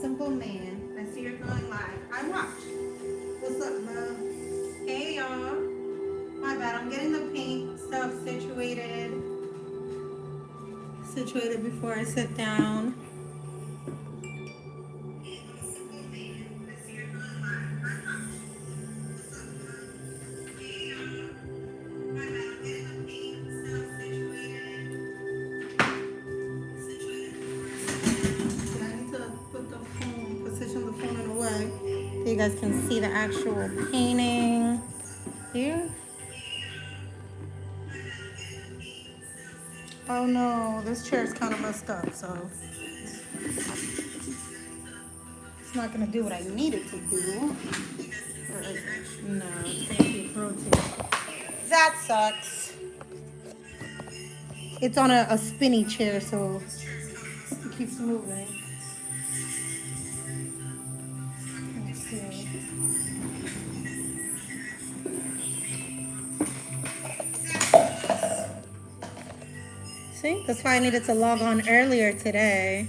simple man. I see you're going live. I watch. What's up, love? Hey, y'all. My bad. I'm getting the paint stuff situated before I sit down. Position the phone in a way so you guys can see the actual painting here. Oh no, this chair is kind of messed up, so it's not gonna do what I need it to do. Or is it? No, it's gonna keep rotating. That sucks. It's on a spinny chair, so it keeps moving. Let's see. See? That's why I needed to log on earlier today.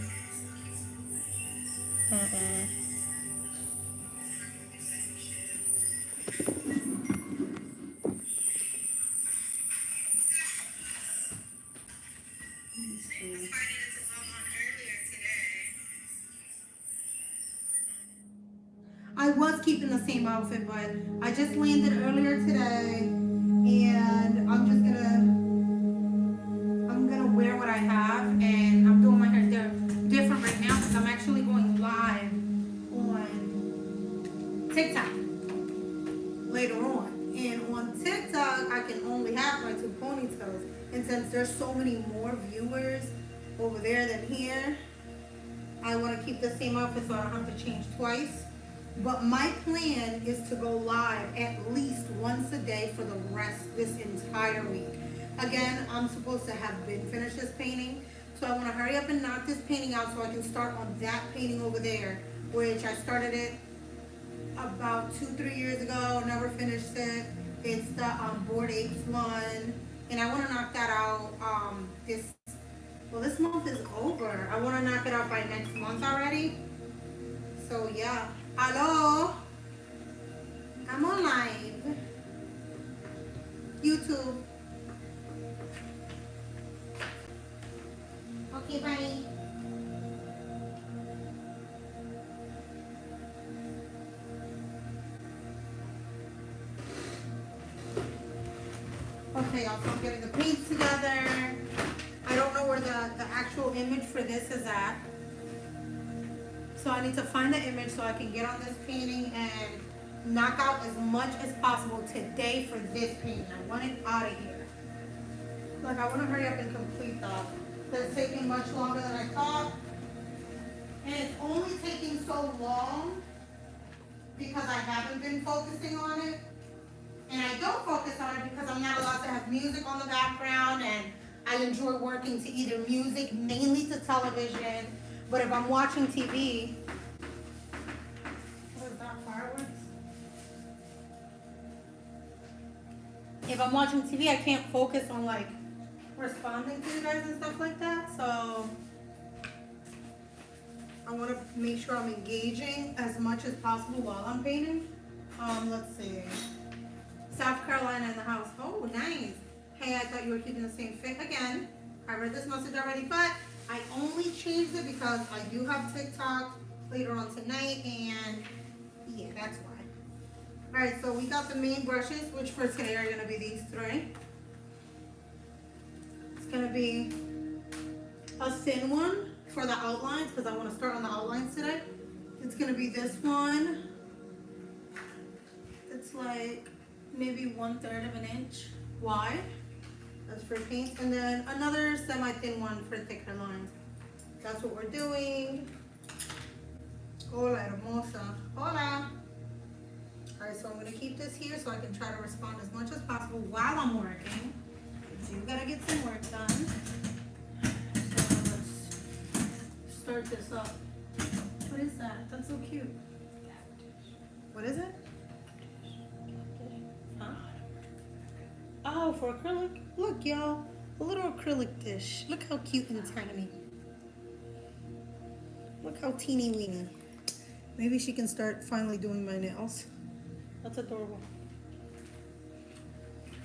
I was keeping the same outfit, but I just landed earlier today, and I'm gonna wear what I have, and I'm doing my hair different right now because I'm actually going live on TikTok later on. And on TikTok, I can only have my 2 ponytails, and since there's so many more viewers over there than here, I want to keep the same outfit so I don't have to change twice. But my plan is to go live at least once a day for the rest this entire week. Again, I'm supposed to have been finished this painting, so I want to hurry up and knock this painting out so I can start on that painting over there, which I started it about 2-3 years ago, never finished it. It's the Bored Apes one, and I want to knock that out this month is over. I want to knock it out by next month already. So yeah. Hello, I'm on live. YouTube. Okay, bye. Okay, y'all, so I'm getting the paints together. I don't know where the actual image for this is at. So I need to find the image so I can get on this painting and knock out as much as possible today for this painting. I want it out of here. Like, I want to hurry up and complete that. It's taking much longer than I thought. And it's only taking so long because I haven't been focusing on it. And I don't focus on it because I'm not allowed to have music on the background, and I enjoy working to either music, mainly to television. But if I'm watching TV, what is that, fireworks? If I'm watching TV, I can't focus on like responding to you guys and stuff like that. So I want to make sure I'm engaging as much as possible while I'm painting. Let's see. South Carolina in the house. Oh, nice. Hey, I thought you were keeping the same fit again. I read this message already, but I only changed it because I do have TikTok later on tonight, and yeah, that's why. All right, so we got the main brushes, which for today are gonna be these 3. It's gonna be a thin one for the outlines because I want to start on the outlines today. It's gonna be this one. It's like maybe 1/3 of an inch wide. That's for paint. And then another semi-thin one for thicker lines. That's what we're doing. Hola, hermosa. Hola. All right, so I'm going to keep this here so I can try to respond as much as possible while I'm working. So you got to get some work done. So let's start this up. What is that? That's so cute. What is it? Huh? Oh, for acrylic. Look, y'all. A little acrylic dish. Look how cute and tiny. Look how teeny weeny. Maybe she can start finally doing my nails. That's adorable.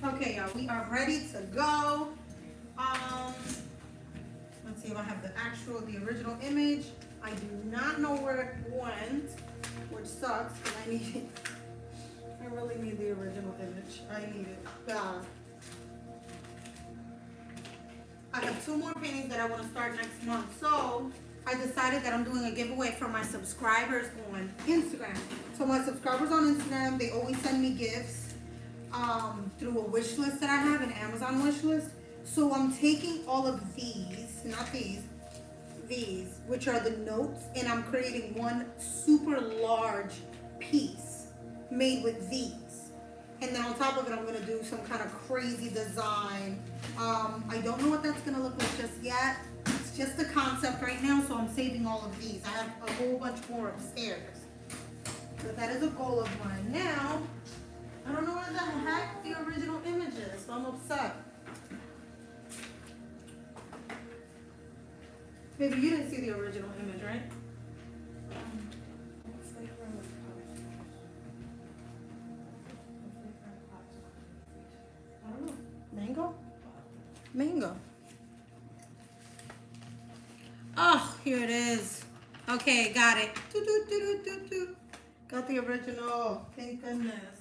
Okay, y'all, we are ready to go. Let's see if I have the original image. I do not know where it went, which sucks, but I need it. I really need the original image. I need it bad. I have 2 more paintings that I want to start next month. So I decided that I'm doing a giveaway for my subscribers on Instagram. So my subscribers on Instagram, they always send me gifts through a wish list that I have, an Amazon wish list. So I'm taking all of these, not these, which are the notes, and I'm creating one super large piece made with these. And then on top of it, I'm gonna do some kind of crazy design. I don't know what that's gonna look like just yet. It's just a concept right now, so I'm saving all of these. I have a whole bunch more upstairs. But that is a goal of mine. Now, I don't know where the heck the original image is, so I'm upset. Maybe you didn't see the original image, right? I don't know. Mango? Mango. Oh, here it is. Okay, got it. Got the original. Thank goodness.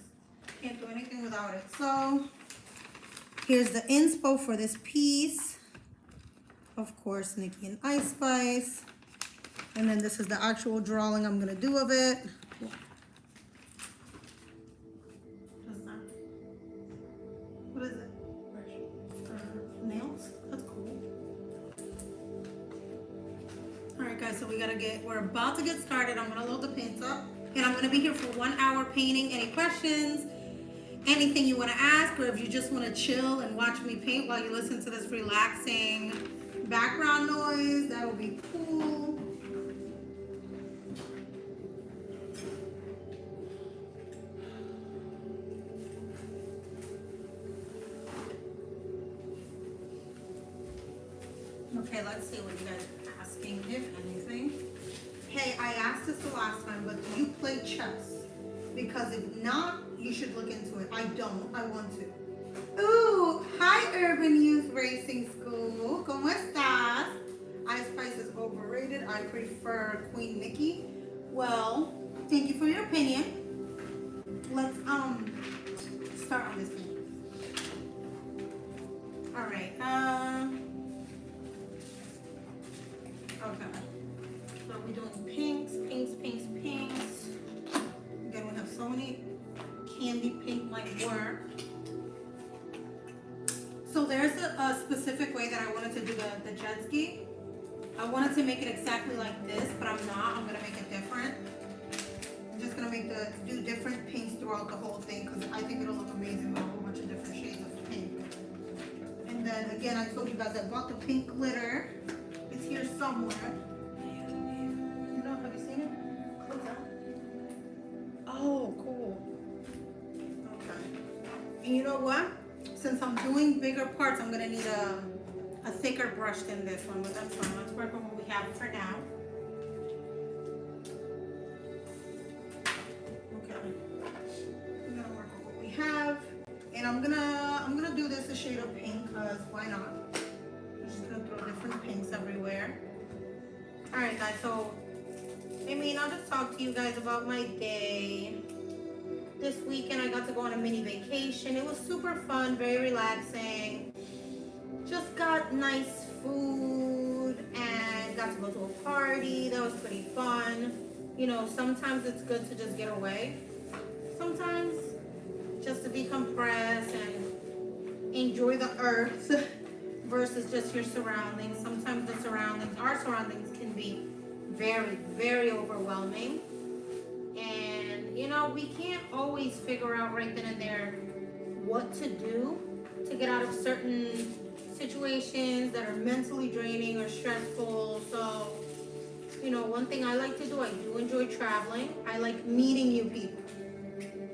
Can't do anything without it. So, here's the inspo for this piece. Of course, Nikki and Ice Spice. And then this is the actual drawing I'm gonna do of it. What is it? Nails? That's cool. Alright guys, so we're about to get started. I'm gonna load the paints up. And I'm gonna be here for 1 hour painting. Any questions? Anything you wanna ask, or if you just wanna chill and watch me paint while you listen to this relaxing background noise, that would be cool. Okay, let's see what you guys are asking, if anything. Hey, I asked this the last time, but do you play chess? Because if not, you should look into it. I don't. I want to. Ooh, hi Urban Youth Racing School. ¿Cómo estás? Ice Spice is overrated. I prefer Queen Nikki. Well, thank you for your opinion. Let's start on this one. All right. Okay. So we're doing pinks. Again, we have so many. Candy pink might work. So there's a specific way that I wanted to do the jet ski. I wanted to make it exactly like this, but I'm not. I'm gonna make it different. I'm just gonna do different pinks throughout the whole thing because I think it'll look amazing with a whole bunch of different shades of pink. And then again, I told you guys I bought the pink glitter. It's here somewhere. You know, have you seen it? What's that? Oh, cool. Okay. And you know what? Since I'm doing bigger parts, I'm gonna need a thicker brush than this one, but that's fine. Let's work on what we have for now. Okay. We're gonna work on what we have. And I'm gonna do this a shade of pink, cause why not? I'm just gonna throw different pinks everywhere. Alright guys, so I mean I'll just talk to you guys about my day. This weekend I got to go on a mini vacation. It was super fun, very relaxing. Just got nice food and got to go to a party. That was pretty fun. You know, sometimes it's good to just get away. Sometimes just to decompress and enjoy the earth versus just your surroundings. Sometimes our surroundings can be very, very overwhelming. And, you know, we can't always figure out right then and there what to do to get out of certain situations that are mentally draining or stressful. So, you know, one thing I like to do, I do enjoy traveling. I like meeting new people.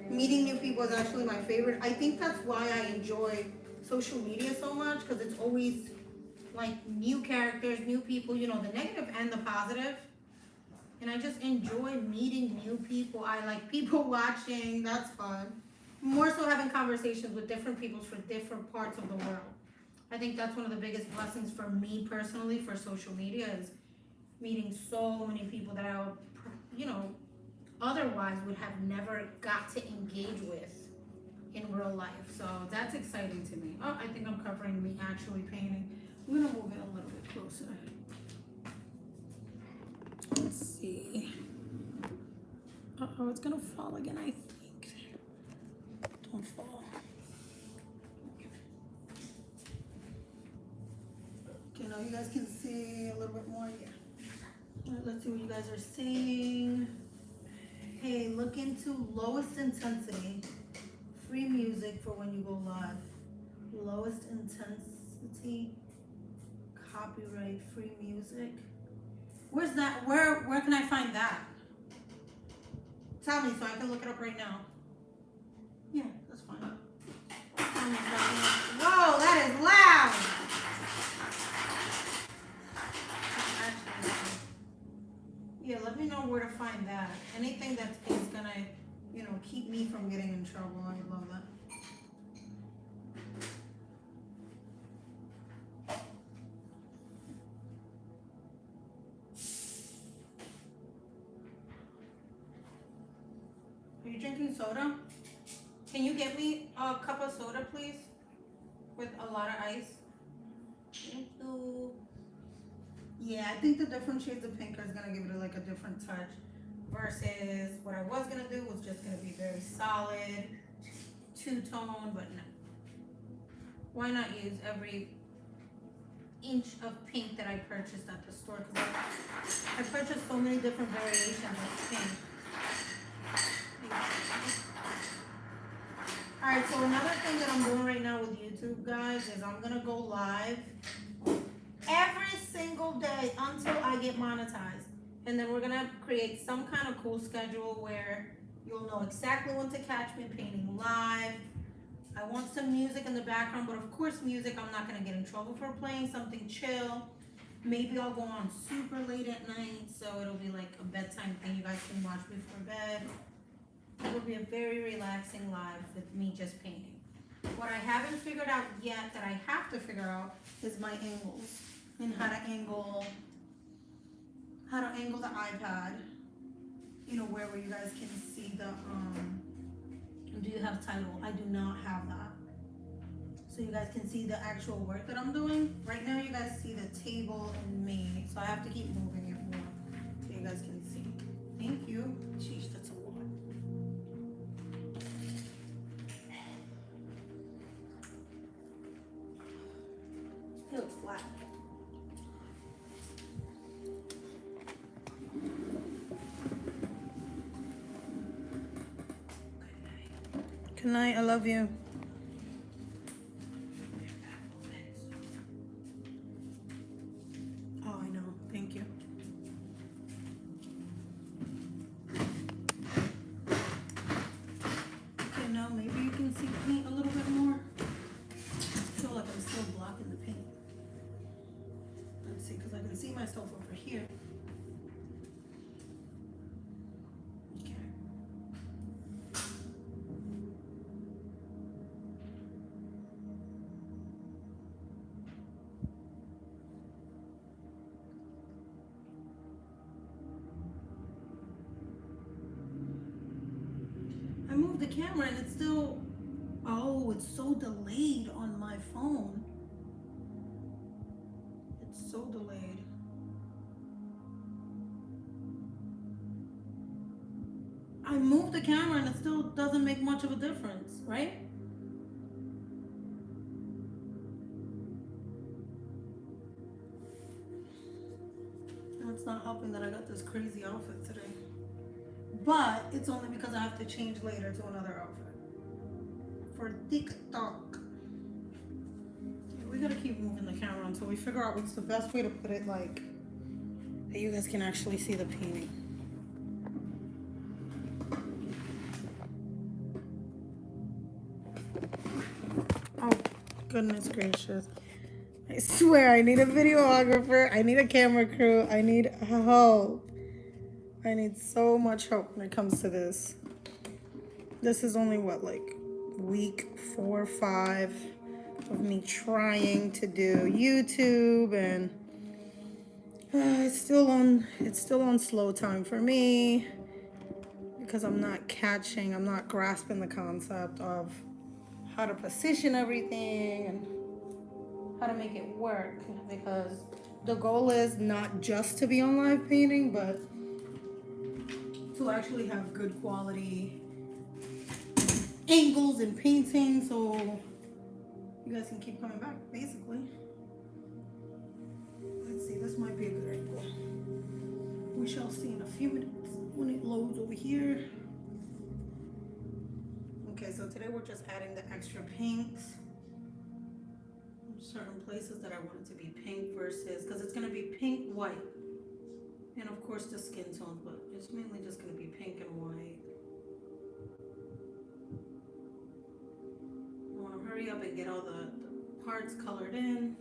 Meeting new people is actually my favorite. I think that's why I enjoy social media so much, because it's always like new characters, new people, you know, the negative and the positive. And I just enjoy meeting new people. I like people watching. That's fun. More so having conversations with different people from different parts of the world. I think that's one of the biggest blessings for me personally for social media is meeting so many people that I, you know, otherwise would have never got to engage with in real life. So that's exciting to me. Oh, I think I'm covering me actually painting. I'm gonna move it a little bit closer. Let's see. Uh-oh, it's gonna fall again, I think. Don't fall. Okay, now you guys can see a little bit more. Yeah. All right, let's see what you guys are saying. Hey, look into lowest intensity. Free music for when you go live. Lowest intensity. Copyright free music. Where's that? Where can I find that? Tell me so I can look it up right now. Yeah, that's fine. Whoa, that is loud. Yeah, let me know where to find that. Anything that is gonna, you know, keep me from getting in trouble. I love that. Are you drinking soda? Can you get me a cup of soda, please? With a lot of ice. Thank you. Yeah, I think the different shades of pink is gonna give it like a different touch. Versus what I was gonna do was just gonna be very solid, two-tone, but no. Why not use every inch of pink that I purchased at the store? Because I purchased so many different variations of pink. Alright, so another thing that I'm doing right now with YouTube, guys, is I'm gonna go live every single day until I get monetized. And then we're gonna create some kind of cool schedule where you'll know exactly when to catch me painting live. I want some music in the background, but of course music, I'm not gonna get in trouble for playing something chill. Maybe I'll go on super late at night, so it'll be like a bedtime thing you guys can watch before bed. It'll be a very relaxing live with me just painting. What I haven't figured out yet that I have to figure out is my angles and how to angle the iPad, you know, where you guys can see the, do you have title? I do not have that. So you guys can see the actual work that I'm doing. Right now you guys see the table and me, so I have to keep moving it more so you guys can see. Thank you. Sheesh, that's a lot. It looks flat. Good night, I love you. Oh, I know, thank you. Okay, now maybe you can see paint a little bit more. I feel like I'm still blocking the paint. Let's see, because I can see myself over here. I moved the camera and it's still, oh, it's so delayed on my phone. It's so delayed. I moved the camera and it still doesn't make much of a difference, right? And it's not helping that I got this crazy outfit today. But it's only because I have to change later to another outfit for TikTok. Yeah, we gotta keep moving the camera until we figure out what's the best way to put it, like that you guys can actually see the painting. Oh, goodness gracious. I swear I need a videographer, I need a camera crew, I need help. I need so much help when it comes to this. This is only what, like week 4 or 5 of me trying to do YouTube, and it's still on slow time for me because I'm not grasping the concept of how to position everything and how to make it work, because the goal is not just to be on live painting, but to actually have good quality angles and painting, so you guys can keep coming back, basically. Let's see, this might be a good angle. We shall see in a few minutes when it loads over here. Okay, so today we're just adding the extra pinks. Certain places that I want it to be pink versus, because it's going to be pink, white, and of course the skin tones, but it's mainly just going to be pink and white. I want to hurry up and get all the parts colored in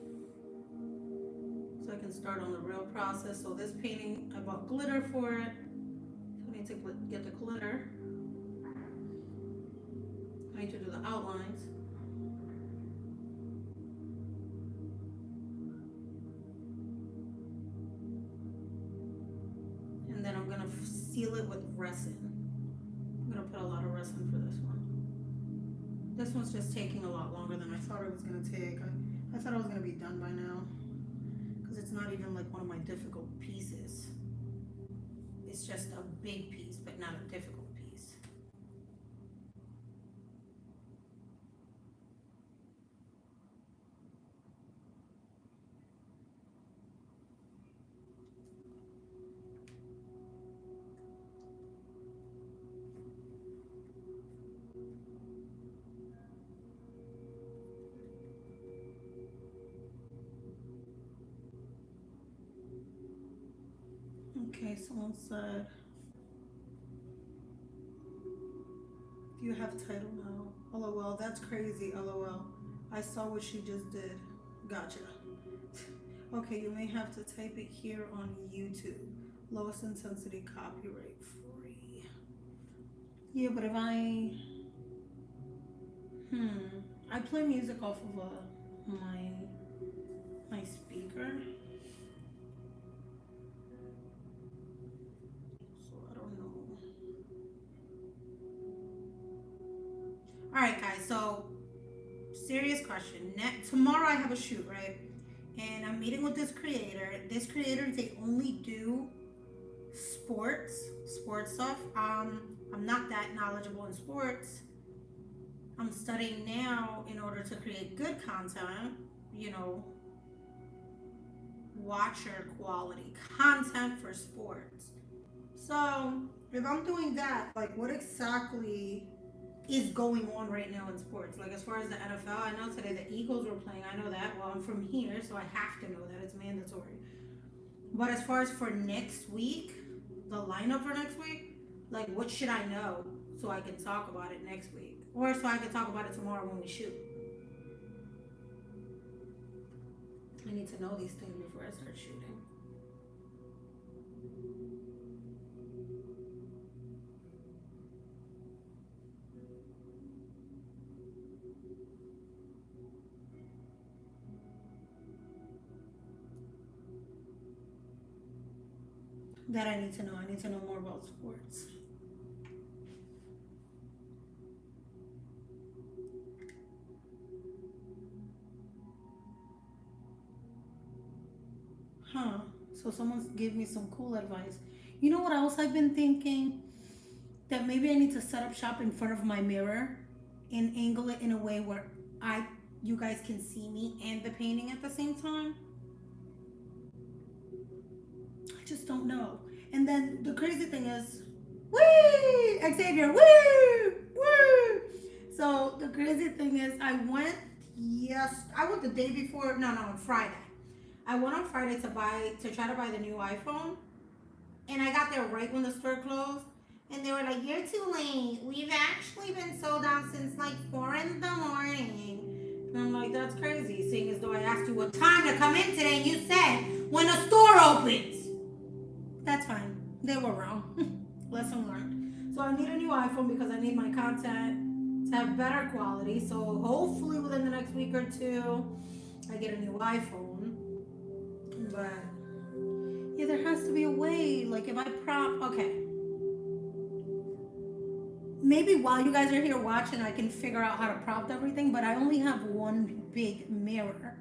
so I can start on the real process. So this painting, I bought glitter for it. So I need to get the glitter. I need to do the outlines. And then I'm gonna seal it with resin. I'm gonna put a lot of resin for this one. This one's just taking a lot longer than I thought it was gonna take. I thought I was gonna be done by now, because it's not even like one of my difficult pieces. It's just a big piece, but not a difficult piece. Okay, someone said, do you have title now? LOL, that's crazy, LOL. I saw what she just did. Gotcha. Okay, you may have to type it here on YouTube. Lowest intensity, copyright free. Yeah, but if I play music off of my speaker. So I don't know. Alright guys, so serious question. Tomorrow I have a shoot, right? And I'm meeting with this creator. This creator, they only do sports stuff. I'm not that knowledgeable in sports. I'm studying now in order to create good content, you know, watcher quality content for sports. So if I'm doing that, like what exactly is going on right now in sports? Like as far as the NFL, I know today the Eagles were playing. I know that. Well, I'm from here, so I have to know that. It's mandatory. But as far as for next week, the lineup for next week, like what should I know so I can talk about it next week? Or so I can talk about it tomorrow when we shoot. I need to know these things before I start shooting. That I need to know. I need to know more about sports. Huh. So someone's gave me some cool advice. You know what else I've been thinking? That maybe I need to set up shop in front of my mirror and angle it in a way where you guys can see me and the painting at the same time. I just don't know. And then the crazy thing is, woo, Xavier, woo, woo. So the crazy thing is, I went the day before, no, on Friday. I went on Friday to try to buy the new iPhone, and I got there right when the store closed, and they were like, "You're too late. We've actually been sold out since like 4 in the morning." And I'm like, "That's crazy." Seeing as though I asked you what time to come in today, and you said when the store opens. That's fine. They were wrong. Lesson learned. So I need a new iPhone because I need my content to have better quality. So hopefully within the next week or two, I get a new iPhone. But yeah, there has to be a way. Like if I okay. Maybe while you guys are here watching, I can figure out how to prompt everything, but I only have one big mirror.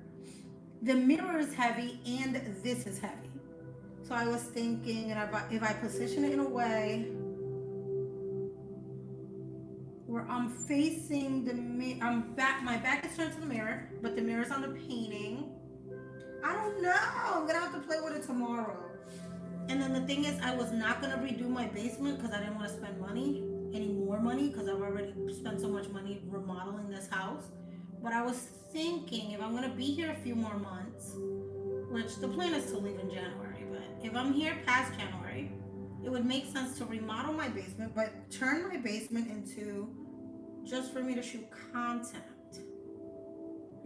The mirror is heavy and this is heavy. So I was thinking, and if I position it in a way where I'm facing the my back is turned to the mirror, but the mirror's on the painting. I don't know. I'm gonna have to play with it tomorrow. And then the thing is, I was not gonna redo my basement because I didn't want to spend any more money, because I've already spent so much money remodeling this house. But I was thinking, if I'm gonna be here a few more months, which the plan is to leave in January, but if I'm here past January, it would make sense to remodel my basement, but turn my basement into just for me to shoot content.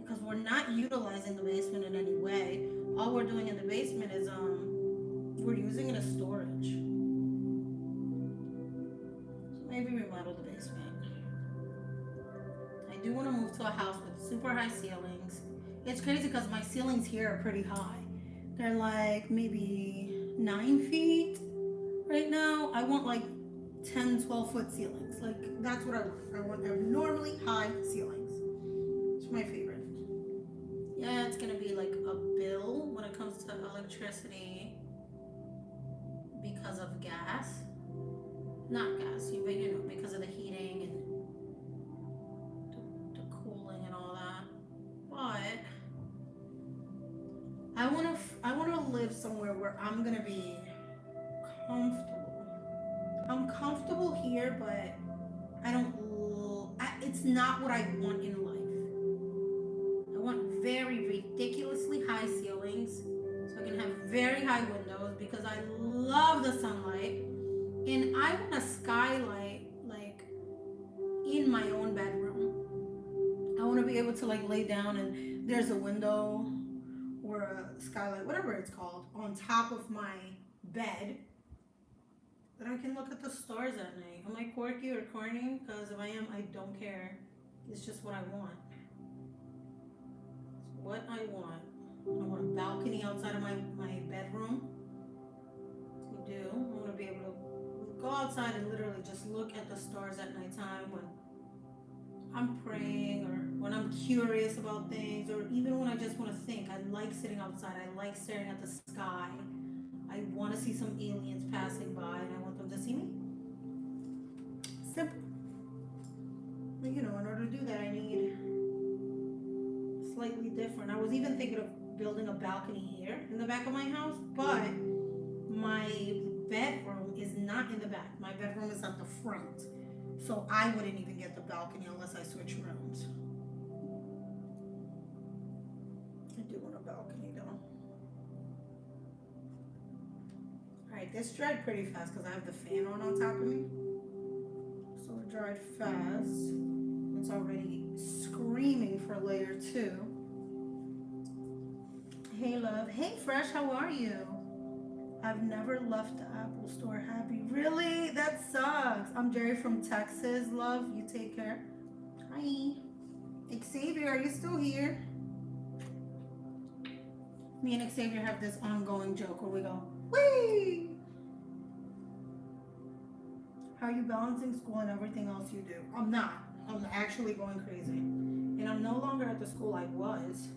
Because we're not utilizing the basement in any way. All we're doing in the basement is we're using it as storage. So maybe remodel the basement. I do want to move to a house with super high ceilings. It's crazy because my ceilings here are pretty high. They're like maybe 9 feet right now. I want like 10, 12 foot ceilings. Like that's what I want. I want abnormally high ceilings. It's my favorite. Yeah, it's gonna be like a bill when it comes to electricity because of gas. Not gas, but you know, because of the heating and the cooling and all that. But I wanna live somewhere where I'm gonna be comfortable. I'm comfortable here, but it's not what I want in life. I want very ridiculously high ceilings so I can have very high windows because I love the sunlight, and I want a skylight like in my own bedroom. I want to be able to like lay down and there's a window or a skylight, whatever it's called, on top of my bed that I can look at the stars at night. Am I quirky or corny? Because if I am, I don't care. It's just what I want. It's what I want. I want a balcony outside of my bedroom. I do. I want to be able to go outside and literally just look at the stars at nighttime when I'm praying or when I'm curious about things, or even when I just want to think. I like sitting outside. I like staring at the sky. I want to see some aliens passing by and I want them to see me. Simple. But you know, in order to do that, I need slightly different. I was even thinking of building a balcony here in the back of my house, but my bedroom is not in the back. My bedroom is at the front. So I wouldn't even get the balcony unless I switch rooms. I do want a balcony though. Alright, this dried pretty fast because I have the fan on top of me. So it dried fast. It's already screaming for layer 2. Hey love. Hey Fresh, how are you? I've never left the Apple store happy. Really? That sucks. I'm Jerry from Texas. Love, you take care. Hi. Xavier, are you still here? Me and Xavier have this ongoing joke where we go, whee! How are you balancing school and everything else you do? I'm not. I'm actually going crazy. And I'm no longer at the school I was.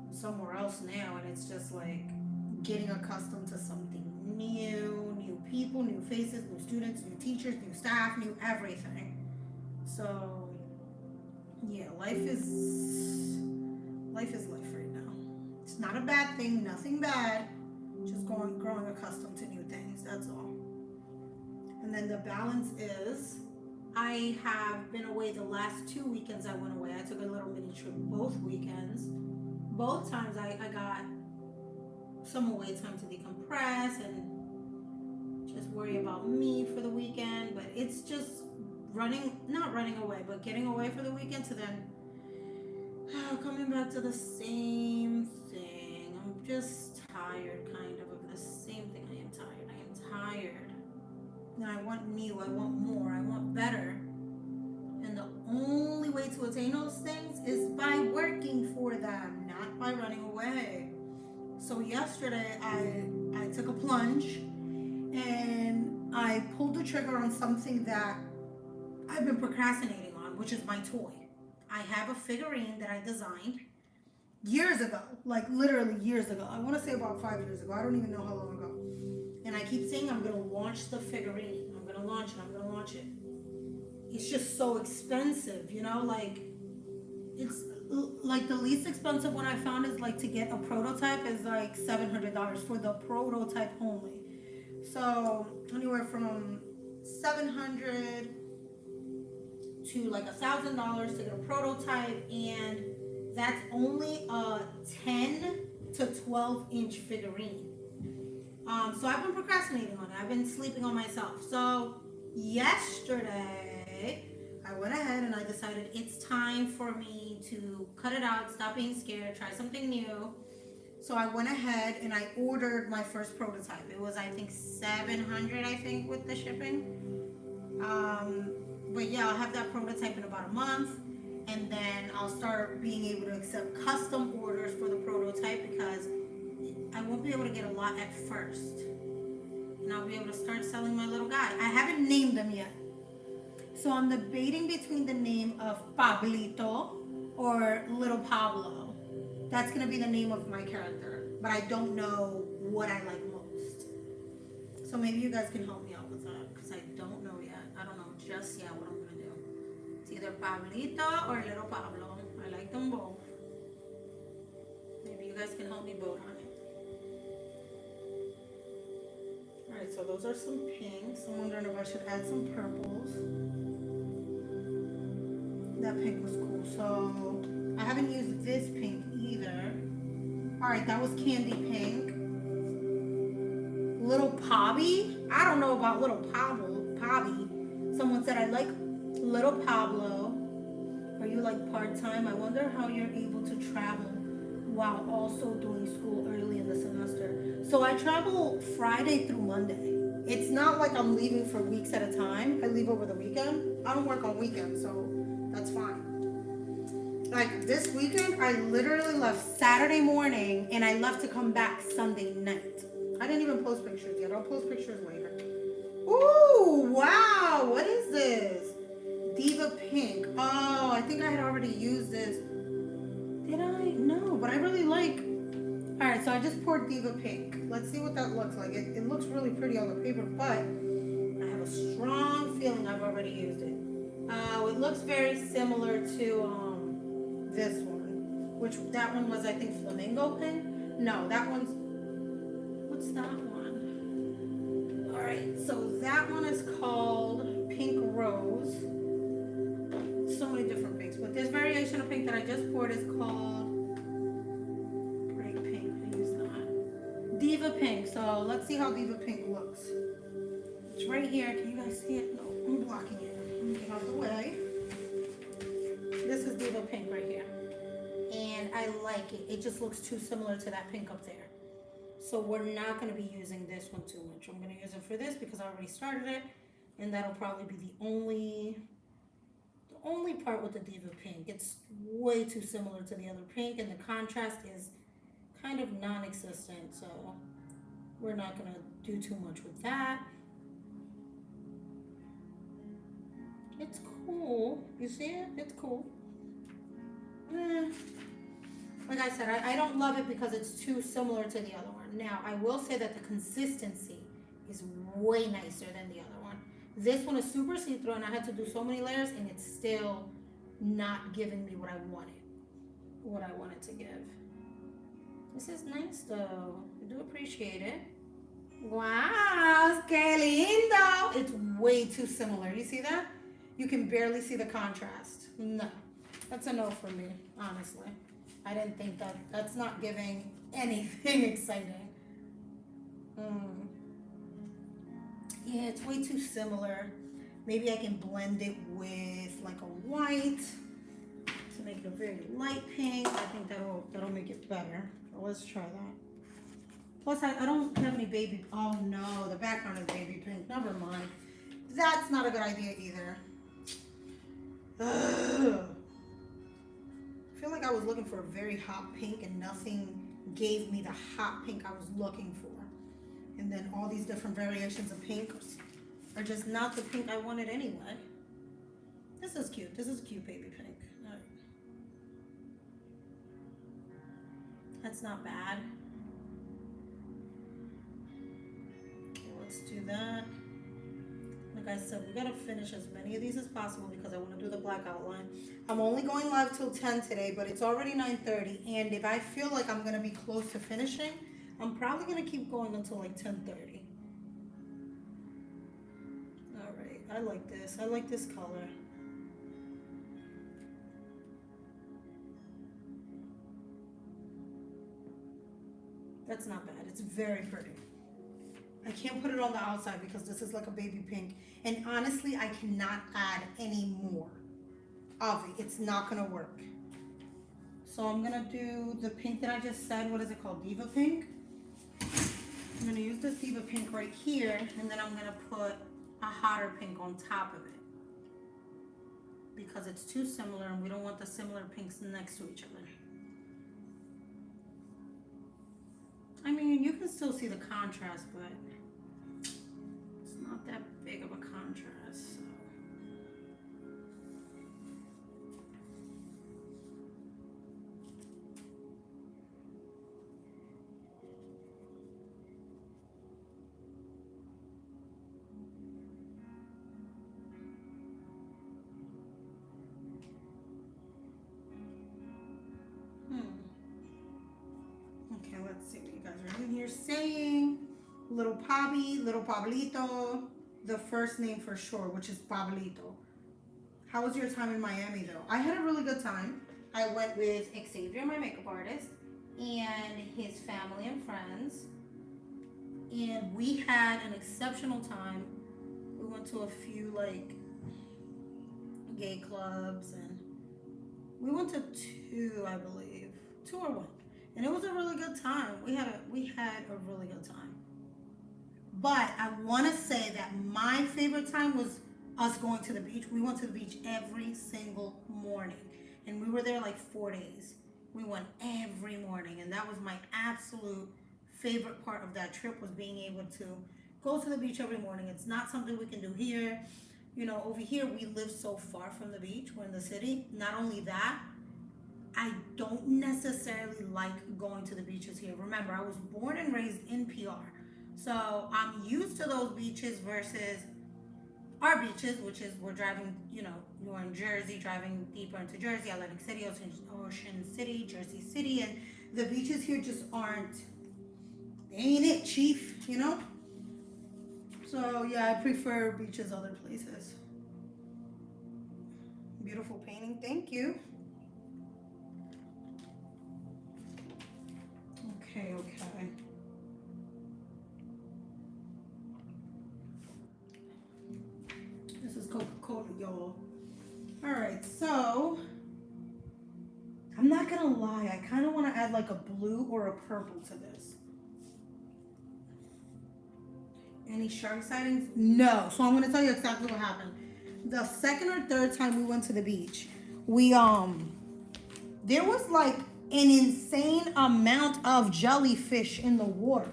I'm somewhere else now, and it's just like getting accustomed to something new people, new faces, new students, new teachers, new staff, new everything. So yeah, life is life right now. It's not a bad thing, nothing bad, just growing accustomed to new things, that's all. And then the balance is I have been away the last 2 weekends. I went away. I took a little mini trip both weekends. Both times I got some away time to decompress and just worry about me for the weekend. But it's just not running away, but getting away for the weekend to then coming back to the same thing. I'm just tired kind of the same thing. I am tired. tired. And I want new, I want more, I want better. And the only way to attain those things is by working for them, not by running away. So yesterday I took a plunge and I pulled the trigger on something that I've been procrastinating on, which is my toy. I have a figurine that I designed years ago, like literally years ago. I want to say about 5 years ago. I don't even know how long ago. And I keep saying I'm going to launch the figurine. I'm going to launch it. I'm going to launch it. It's just so expensive, you know, like it's like the least expensive one I found is like to get a prototype is like $700 for the prototype only. So anywhere from $700 to like $1,000 to get a prototype, and that's only a 10 to 12 inch figurine. So I've been procrastinating on it. I've been sleeping on myself. So yesterday I went ahead and I decided it's time for me to cut it out, stop being scared, try something new. So I went ahead and I ordered my first prototype. It was I think $700 I think with the shipping. But yeah, I'll have that prototype in about a month, and then I'll start being able to accept custom orders for the prototype because I won't be able to get a lot at first. And I'll be able to start selling my little guy. I haven't named him yet. So I'm debating between the name of Pablito or Little Pablo. That's going to be the name of my character. But I don't know what I like most. So maybe you guys can help me out with that because I don't know yet. I don't know just yet what I'm going to do. It's either Pablito or Little Pablo. I like them both. Maybe you guys can help me vote on it. Alright, so those are some pinks. I'm wondering if I should add some purples. That pink was cool. So I haven't used this pink either. Alright, that was candy pink. Little Pobby. I don't know about Little Pobby. Someone said I like Little Pablo. Are you like part-time? I wonder how you're able to travel while also doing school early in the semester. So I travel Friday through Monday. It's not like I'm leaving for weeks at a time. I leave over the weekend. I don't work on weekends, so that's fine. Like this weekend, I literally left Saturday morning and I left to come back Sunday night. I didn't even post pictures yet. I'll post pictures later. Ooh, wow. What is this? Diva Pink. Oh, I think I had already used this. Did I? No, but I really like. Alright, so I just poured Diva Pink. Let's see what that looks like. It looks really pretty on the paper, but I have a strong feeling I've already used it. It looks very similar to this one, which that one was I think Flamingo Pink. No, that one's, what's that one? Alright, so that one is called Pink Rose. So many different pinks, but this variation of pink that I just poured is called Bright Pink. I use that. Diva Pink. So let's see how Diva Pink looks. It's right here. Can you guys see it? No, I'm blocking it. Let me get out of the way. This is Diva Pink right here. And I like it. It just looks too similar to that pink up there. So we're not going to be using this one too much. I'm going to use it for this because I already started it. And that'll probably be the only part with the Diva Pink. It's way too similar to the other pink, and the contrast is kind of non-existent, so we're not gonna do too much with that. It's cool. You see it? It's cool. Like I said, I don't love it because it's too similar to the other one. Now, I will say that the consistency is way nicer than the other one. This one is super see-through, and I had to do so many layers, and it's still not giving me what I wanted to give. This is nice, though. I do appreciate it. Wow, que lindo! It's way too similar. You see that? You can barely see the contrast. No, that's a no for me, honestly. I didn't think that's not giving anything exciting. Yeah, it's way too similar. Maybe I can blend it with like a white to make it a very light pink. I think that'll make it better. So let's try that. Plus, I don't have any baby. Oh no, the background is baby pink. Never mind. That's not a good idea either. Ugh. I feel like I was looking for a very hot pink and nothing gave me the hot pink I was looking for. And then all these different variations of pink are just not the pink I wanted anyway. This is cute. This is a cute baby pink. All right. That's not bad. Okay, let's do that. Like I said, we gotta finish as many of these as possible because I want to do the black outline. I'm only going live till 10 today, but it's already 9:30, and if I feel like I'm gonna be close to finishing, I'm probably gonna keep going until like 10:30. All right, I like this. I like this color. That's not bad. It's very pretty. I can't put it on the outside because this is like a baby pink. And honestly, I cannot add any more of it. It's not gonna work. So I'm gonna do the pink that I just said. What is it called? Diva pink. I'm gonna use this Diva pink right here, and then I'm gonna put a hotter pink on top of it because it's too similar and we don't want the similar pinks next to each other. I mean, you can still see the contrast, but it's not that big of a contrast. So. Okay, let's see what you guys are in here saying. Little Pabi, little Pablito, the first name for sure, which is Pablito. How was your time in Miami though? I had a really good time. I went with Xavier, my makeup artist, and his family and friends. And we had an exceptional time. We went to a few like gay clubs, and we went to two, I believe. Two or one. And it was a really good time. We had a really good time. But I want to say that my favorite time was us going to the beach. We went to the beach every single morning. And we were there like 4 days. We went every morning. And that was my absolute favorite part of that trip, was being able to go to the beach every morning. It's not something we can do here. You know, over here we live so far from the beach. We're in the city. Not only that, I don't necessarily like going to the beaches here. Remember, I was born and raised in PR. So I'm used to those beaches versus our beaches, which is we're driving, you know, we're in Jersey, driving deeper into Jersey, Atlantic City, Ocean City, Jersey City, and the beaches here just aren't, they ain't it, chief, you know? So yeah, I prefer beaches other places. Beautiful painting, thank you. Okay. This is Coca-Cola, y'all. Alright, so I'm not gonna lie, I kind of want to add like a blue or a purple to this. Any shark sightings? No. So I'm gonna tell you exactly what happened. The second or third time we went to the beach, we there was like an insane amount of jellyfish in the water.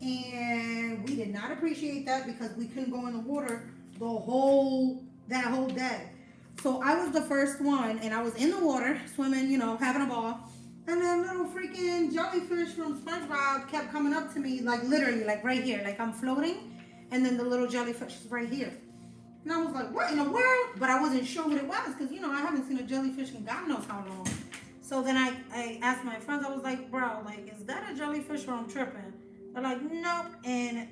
And we did not appreciate that because we couldn't go in the water that whole day. So I was the first one, and I was in the water swimming, you know, having a ball. And then little freaking jellyfish from SpongeBob kept coming up to me, like literally, like right here, like I'm floating, and then the little jellyfish is right here. And I was like, what in the world? But I wasn't sure what it was because, you know, I haven't seen a jellyfish in God knows how long. So then I asked my friends, I was like, bro, like, is that a jellyfish or I'm tripping? They're like, nope. And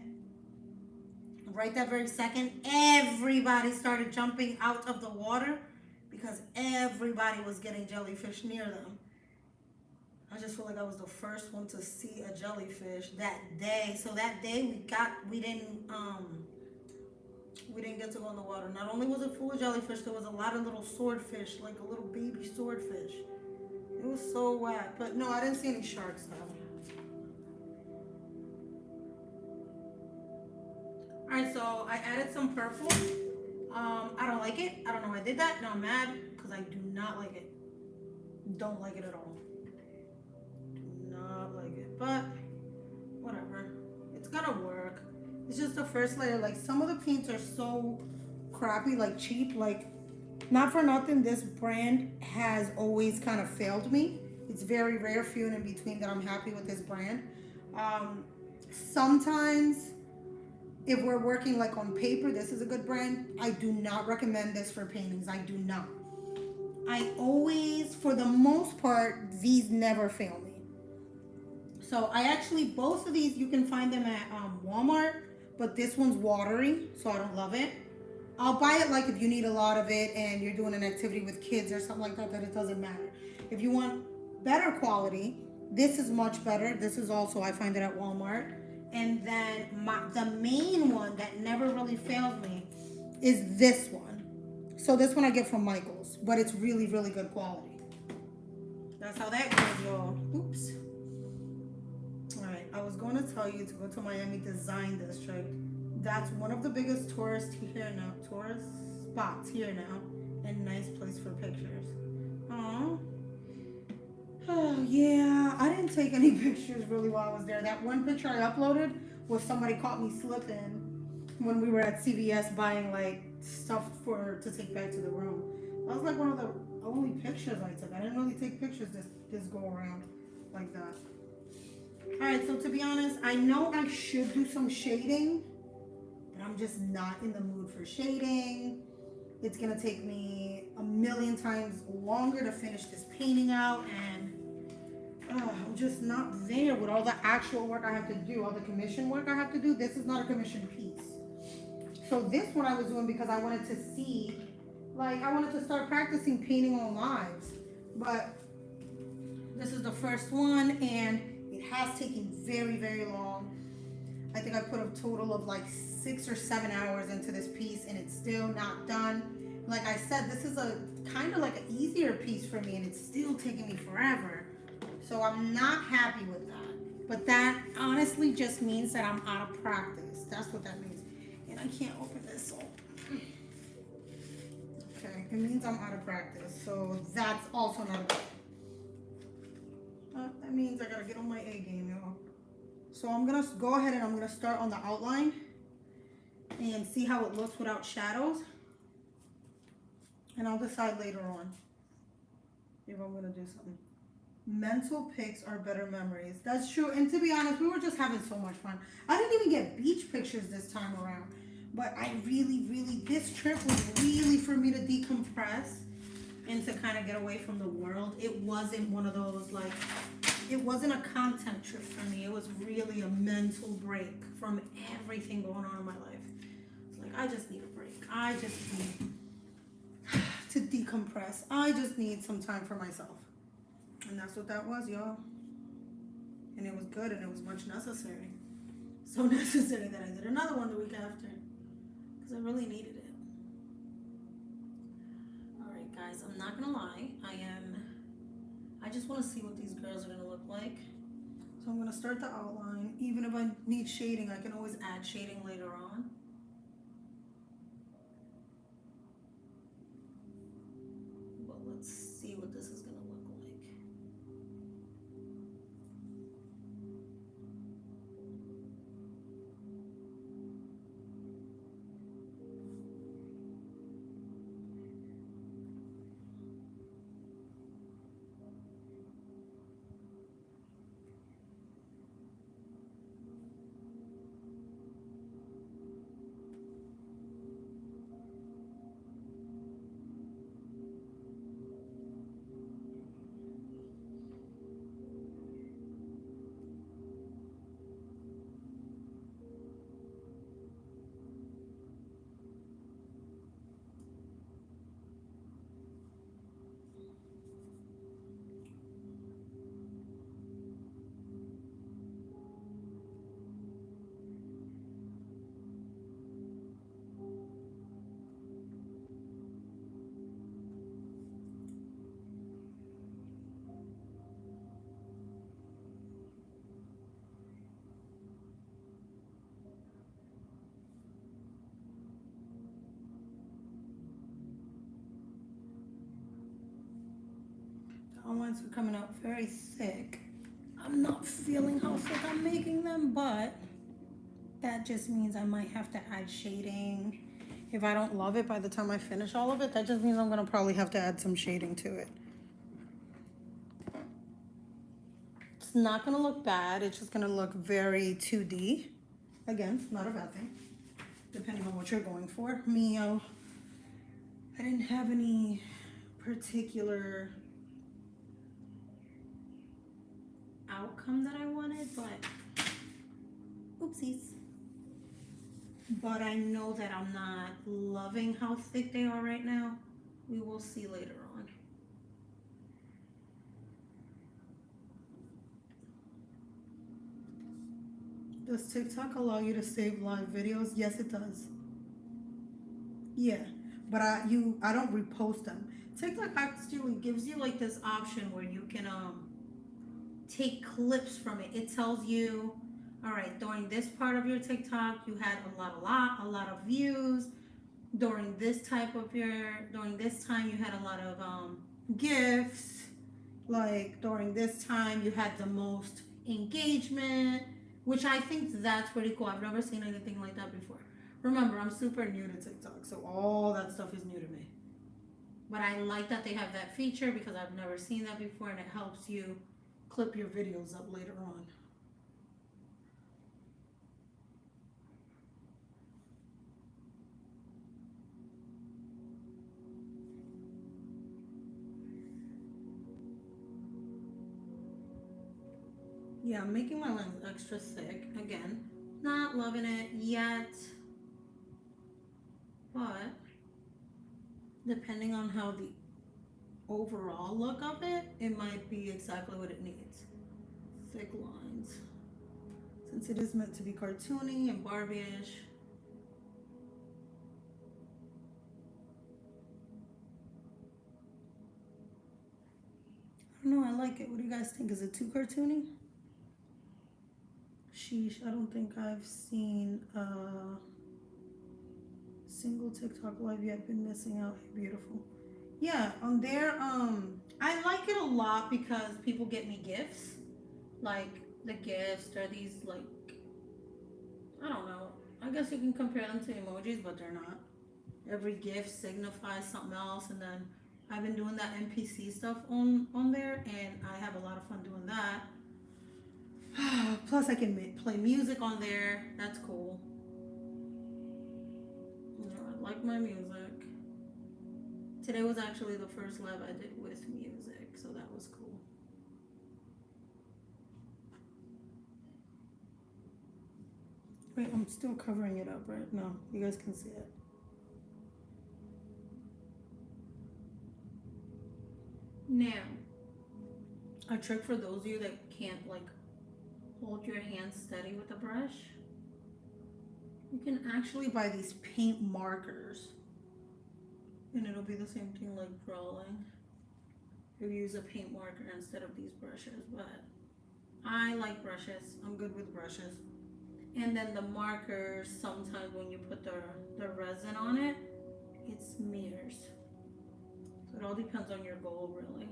right that very second, everybody started jumping out of the water because everybody was getting jellyfish near them. I just feel like I was the first one to see a jellyfish that day. So that day we didn't get to go in the water. Not only was it full of jellyfish, there was a lot of little swordfish, like a little baby swordfish. It was so wet. But no, I didn't see any sharks though. Alright, so I added some purple. I don't like it. I don't know why I did that. Now I'm mad because I do not like it. Don't like it at all. Do not like it. But whatever. It's gonna work. It's just the first layer. Like some of the paints are so crappy, like cheap. Like not for nothing, this brand has always kind of failed me. It's very rare, few and in between, that I'm happy with this brand. Sometimes if we're working like on paper, this is a good brand. I do not recommend this for paintings. I do not. I always, for the most part, these never fail me. So I actually, both of these, you can find them at Walmart, but this one's watery, so I don't love it. I'll buy it like if you need a lot of it and you're doing an activity with kids or something like that, that it doesn't matter. If you want better quality, this is much better. This is also, I find it at Walmart. And then the main one that never really fails me is this one. So this one I get from Michael's, but it's really, really good quality. That's how that goes, y'all. Oops. All right, I was going to tell you to go to Miami Design District. That's one of the biggest tourist spots here now, and nice place for pictures. Oh, yeah, I didn't take any pictures really while I was there. That one picture I uploaded was somebody caught me slipping when we were at CVS buying like stuff to take back to the room. That was like one of the only pictures I took. I didn't really take pictures this go around like that. All right, so to be honest, I know I should do some shading, but I'm just not in the mood for shading. It's gonna take me a million times longer to finish this painting out, and I'm just not there with all the actual work I have to do, all the commission work I have to do. This is not a commissioned piece. So this one I was doing because I wanted to see, like I wanted to start practicing painting on lives, but this is the first one and it has taken very, very long. I think I put a total of like 6 or 7 hours into this piece and it's still not done. Like I said, this is a kind of like an easier piece for me and it's still taking me forever. So I'm not happy with that. But that honestly just means that I'm out of practice. That's what that means. And I can't open this, so. Okay, it means I'm out of practice. So that's also not a good thing. That means I gotta get on my A game, y'all. So I'm gonna go ahead and I'm gonna start on the outline and see how it looks without shadows. And I'll decide later on if I'm gonna do something. Mental pics are better memories. That's true. And to be honest, we were just having so much fun. I didn't even get beach pictures this time around. But I really, this trip was really for me to decompress and to kind of get away from the world. It wasn't one of those like, it wasn't a content trip for me. It was really a mental break from everything going on in my life. It's like, I just need a break. I just need to decompress. I just need some time for myself. And that's what that was, y'all. And it was good and it was much necessary. So necessary that I did another one the week after. Because I really needed it. Alright guys, I'm not gonna lie. I just want to see what these girls are gonna look like. So I'm gonna start the outline. Even if I need shading, I can always add shading later on. But let's see what this is gonna look like. outlines are coming out very thick. I'm not feeling how thick I'm making them, but that just means I might have to add shading. If I don't love it by the time I finish all of it, that just means I'm gonna probably have to add some shading to it. It's not gonna look bad, it's just gonna look very 2D. Again, not a bad thing, depending on what you're going for. Me, I didn't have any particular outcome that I wanted, but oopsies. But I know that I'm not loving how thick they are right now. We will see later on. Does TikTok allow you to save live videos? Yes, it does. Yeah, but I don't repost them. TikTok actually gives you like this option where you can take clips from it. It tells you, all right, during this part of your TikTok, you had a lot of views. During this time, you had a lot of gifts. Like during this time, you had the most engagement, which I think that's pretty cool. I've never seen anything like that before. Remember, I'm super new to TikTok, so all that stuff is new to me. But I like that they have that feature because I've never seen that before, and it helps you clip your videos up later on. Yeah, I'm making my lines extra thick. Again, not loving it yet, but depending on how the overall look of it, it might be exactly what it needs. Thick lines. Since it is meant to be cartoony and Barbie-ish. I don't know, I like it. What do you guys think? Is it too cartoony? Sheesh, I don't think I've seen a single TikTok live yet. Been missing out. Beautiful. Yeah, on there, I like it a lot because people get me gifts. Like the gifts are these like, I don't know. I guess you can compare them to emojis, but they're not. Every gift signifies something else, and then I've been doing that NPC stuff on there, and I have a lot of fun doing that. Plus, I can play music on there. That's cool. I like my music. Today was actually the first live I did with music, so that was cool. Wait, I'm still covering it up, right? No, you guys can see it. Now, a trick for those of you that can't like hold your hand steady with a brush, you can actually buy these paint markers, and it'll be the same thing like drawing. You use a paint marker instead of these brushes, but I like brushes. I'm good with brushes. And then the markers, sometimes when you put the resin on it, it smears. So it all depends on your goal, really.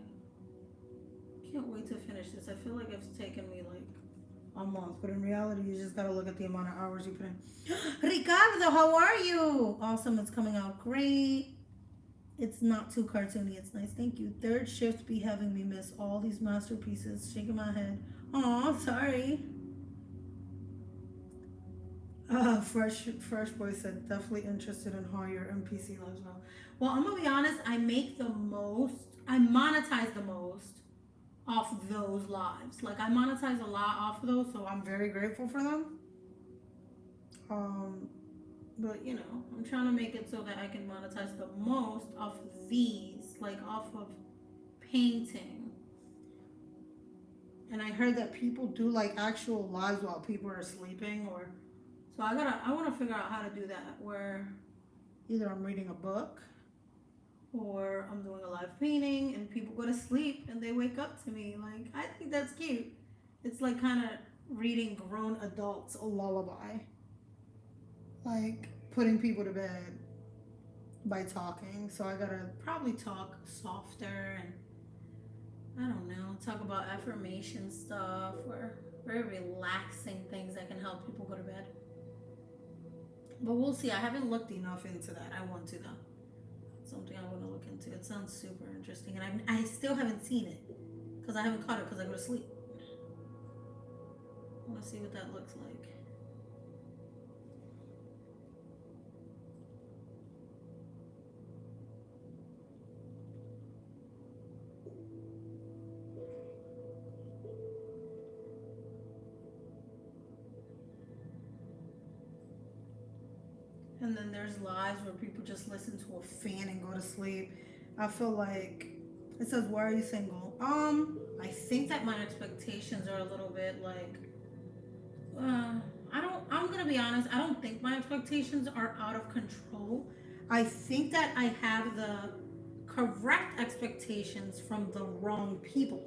Can't wait to finish this. I feel like it's taken me like a month, but in reality, you just gotta look at the amount of hours you put in. Ricardo, how are you? Awesome, it's coming out great. It's not too cartoony, it's nice, thank you. Third shift be having me miss all these masterpieces, shaking my head. Aw, sorry. Fresh Boy said, definitely interested in how your MPC lives well. Well, I'm gonna be honest, I monetize the most off of those lives. Like, I monetize a lot off of those, so I'm very grateful for them. But you know, I'm trying to make it so that I can monetize the most off of these, like off of painting. And I heard that people do like actual lives while people are sleeping, or so I want to figure out how to do that, where either I'm reading a book or I'm doing a live painting and people go to sleep and they wake up to me. Like, I think that's cute. It's like kind of reading grown adults a lullaby. Like putting people to bed by talking. So I gotta probably talk softer, and I talk about affirmation stuff or very relaxing things that can help people go to bed. But we'll see. I haven't looked enough into that. I want to though. Something I want to look into. It sounds super interesting, and I still haven't seen it because I haven't caught it because I go to sleep. I want to see what that looks like. And then there's lives where people just listen to a fan and go to sleep. I feel like it says, "Why are you single?" I think that my expectations are a little bit like, I don't. I'm gonna be honest. I don't think my expectations are out of control. I think that I have the correct expectations from the wrong people.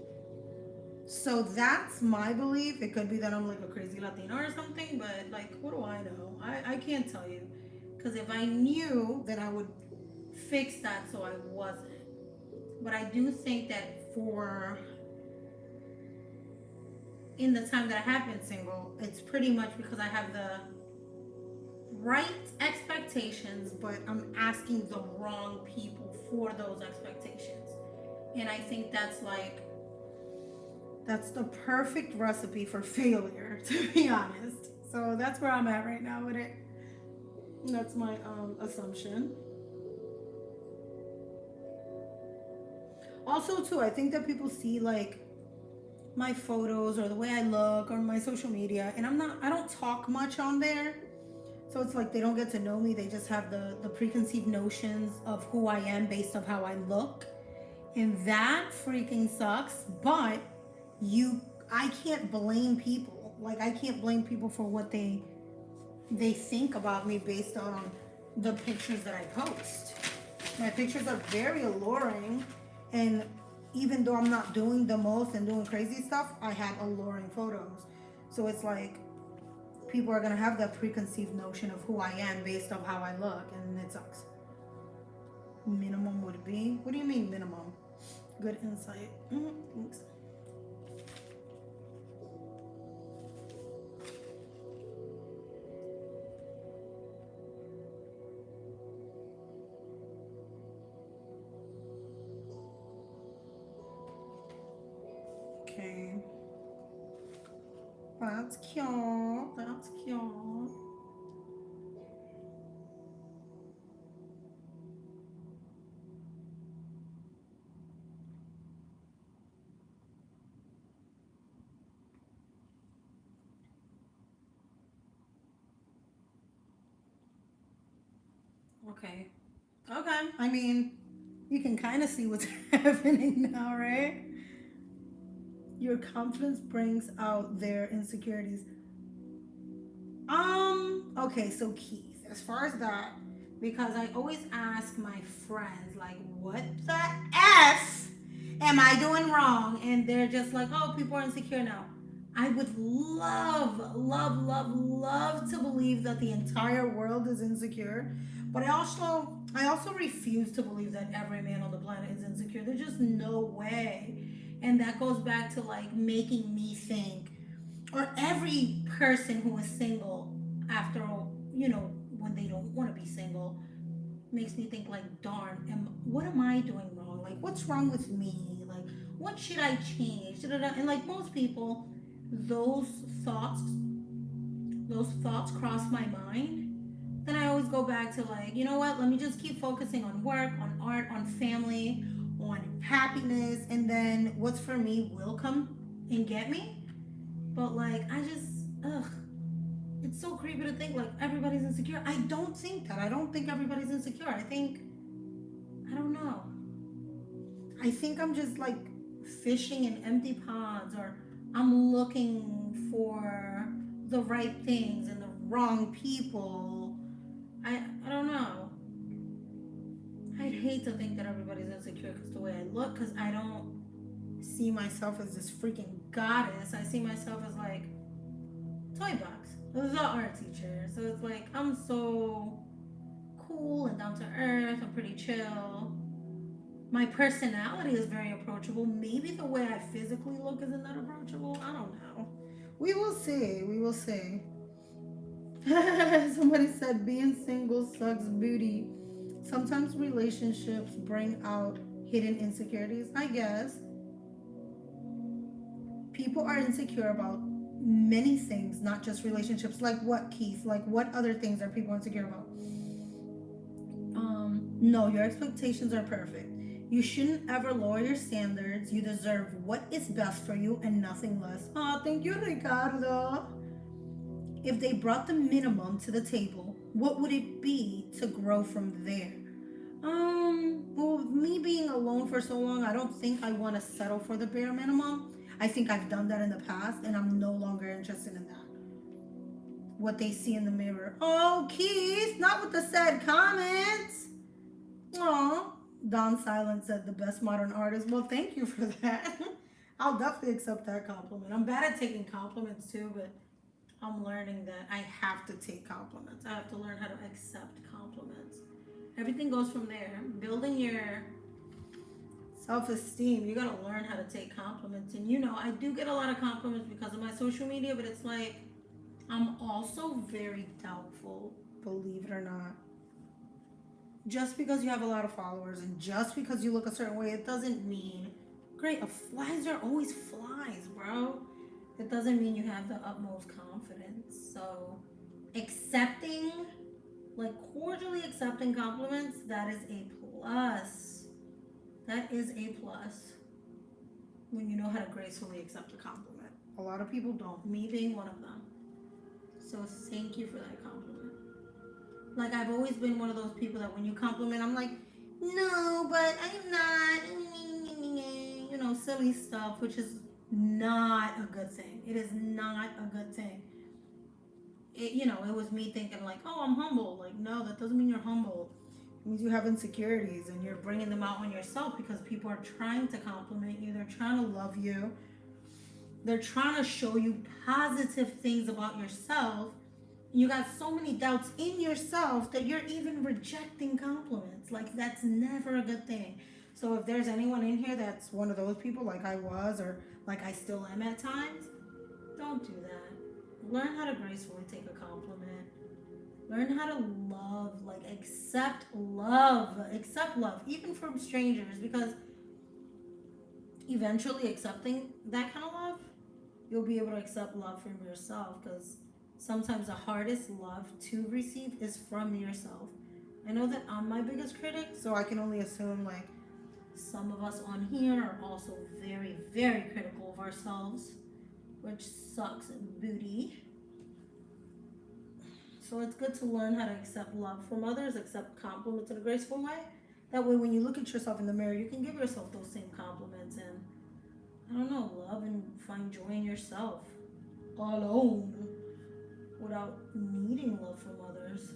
So that's my belief. It could be that I'm like a crazy Latina or something, but like, what do I know? I can't tell you. Because if I knew, then I would fix that so I wasn't. But I do think that for in the time that I have been single, it's pretty much because I have the right expectations, but I'm asking the wrong people for those expectations. And I think that's the perfect recipe for failure, to be honest. So that's where I'm at right now with it. That's my assumption. Also, too, I think that people see like my photos or the way I look or my social media, and I don't talk much on there. So it's like they don't get to know me. They just have the preconceived notions of who I am based on how I look. And that freaking sucks. But you, I can't blame people. Like I can't blame people for what they think about me based on the pictures that I post. My pictures are very alluring, and even though I'm not doing the most and doing crazy stuff, I have alluring photos. So it's like people are gonna have that preconceived notion of who I am based on how I look, and it sucks. Minimum would be? What do you mean minimum? Good insight. Thanks. Okay. That's cute. That's cute. Okay. Okay. I mean, you can kind of see what's happening now, right? Your confidence brings out their insecurities. Okay, so Keith, as far as that, because I always ask my friends, like, what the F am I doing wrong? And they're just like, oh, people are insecure now. I would love, love, love, love to believe that the entire world is insecure, but I also refuse to believe that every man on the planet is insecure. There's just no way. And that goes back to like making me think, or every person who is single after all, when they don't want to be single, makes me think like, darn, what am I doing wrong? Like, what's wrong with me? Like, what should I change? Da-da-da. And like most people, those thoughts, those thoughts cross my mind. Then I always go back to like, you know what? Let me just keep focusing on work, on art, on family, on happiness, and then what's for me will come and get me. But like, ugh, it's so creepy to think like everybody's insecure. I don't think that. I don't think everybody's insecure. I don't know. I think I'm just like fishing in empty ponds, or I'm looking for the right things and the wrong people. I don't know. I'd hate to think that everybody's insecure because the way I look, because I don't see myself as this freaking goddess. I see myself as like Toy Box, the art teacher. So it's like I'm so cool and down to earth. I'm pretty chill. My personality is very approachable. Maybe the way I physically look isn't that approachable. I don't know. We will see. We will see. Somebody said being single sucks booty. Sometimes relationships bring out hidden insecurities. I guess people are insecure about many things, not just relationships. Like what, Keith? Like what other things are people insecure about? No, your expectations are perfect. You shouldn't ever lower your standards. You deserve what is best for you and nothing less. Oh, thank you, Ricardo. If they brought the minimum to the table, what would it be to grow from there? Well, me being alone for so long, I don't think I want to settle for the bare minimum. I think I've done that in the past and I'm no longer interested in that. What they see in the mirror. Oh, Keith, not with the sad comments. Aw. Don Silent said the best modern artist. Well, thank you for that. I'll definitely accept that compliment. I'm bad at taking compliments too, but I'm learning that I have to take compliments. I have to learn how to accept compliments. Everything goes from there. Building your self-esteem, you gotta learn how to take compliments. And you know, I do get a lot of compliments because of my social media, but it's like, I'm also very doubtful, believe it or not. Just because you have a lot of followers and just because you look a certain way, it doesn't mean, great, flies are always flies, bro. It doesn't mean you have the utmost confidence. So accepting, like cordially accepting compliments, that is a plus. That is a plus when you know how to gracefully accept a compliment. A lot of people don't, me being one of them. So thank you for that compliment. Like I've always been one of those people that when you compliment, I'm like, no, but I'm not, you know, silly stuff, which is not a good thing. It is not a good thing. You know, it was me thinking like, oh, I'm humble. Like, no, that doesn't mean you're humble. It means you have insecurities and you're bringing them out on yourself because people are trying to compliment you. They're trying to love you. They're trying to show you positive things about yourself. You got so many doubts in yourself that you're even rejecting compliments. Like, that's never a good thing. So if there's anyone in here that's one of those people like I was or like I still am at times, don't do that. Learn how to gracefully take a compliment. Learn how to love, like accept love, even from strangers, because eventually accepting that kind of love, you'll be able to accept love from yourself, because sometimes the hardest love to receive is from yourself. I know that I'm my biggest critic, so I can only assume like some of us on here are also very, very critical of ourselves, which sucks booty. So it's good to learn how to accept love from others, accept compliments in a graceful way. That way when you look at yourself in the mirror, you can give yourself those same compliments and, I don't know, love and find joy in yourself alone without needing love from others.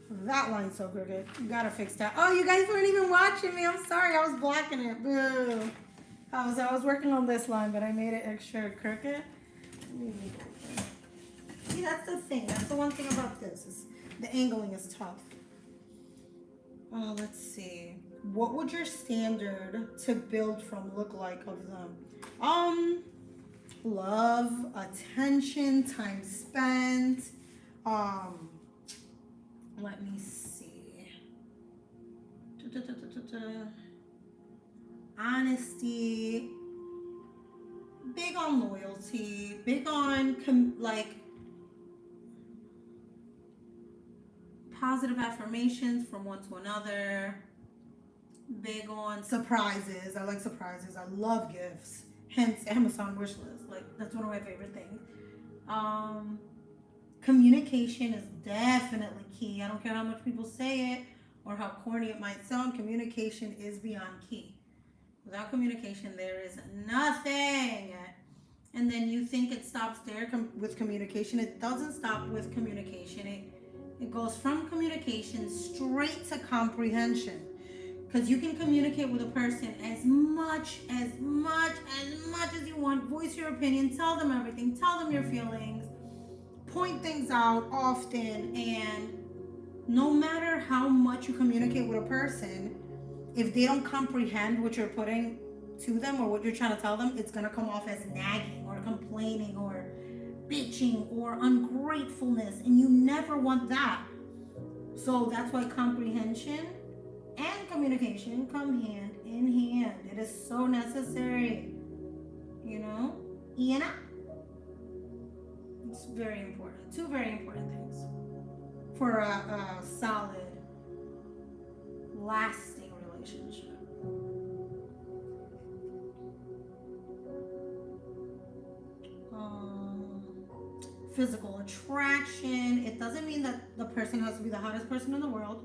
That line's so crooked. You gotta fix that. Oh, you guys weren't even watching me. I'm sorry. I was blocking it. Boo. I was working on this line, but I made it extra crooked. See, that's the thing. That's the one thing about this. Is the angling is tough. Oh, let's see. What would your standard to build from look like of them? Love, attention, time spent. Let me see. Honesty. Big on loyalty. Big on positive affirmations from one to another. Big on surprises. I like surprises. I love gifts. Hence Amazon wish list. Like, that's one of my favorite things. Communication is definitely key. I don't care how much people say it or how corny it might sound. Communication is beyond key. Without communication, there is nothing. And then you think it stops there with communication. It doesn't stop with communication. It goes from communication straight to comprehension. Because you can communicate with a person as much as you want. Voice your opinion. Tell them everything. Tell them your feelings. Point things out often. And no matter how much you communicate with a person, if they don't comprehend what you're putting to them or what you're trying to tell them, it's going to come off as nagging or complaining or bitching or ungratefulness, and you never want that. So that's why comprehension and communication come hand in hand. It is so necessary, you know? Iana? It's very important. Two very important things for a solid, lasting relationship. Physical attraction. It doesn't mean that the person has to be the hottest person in the world,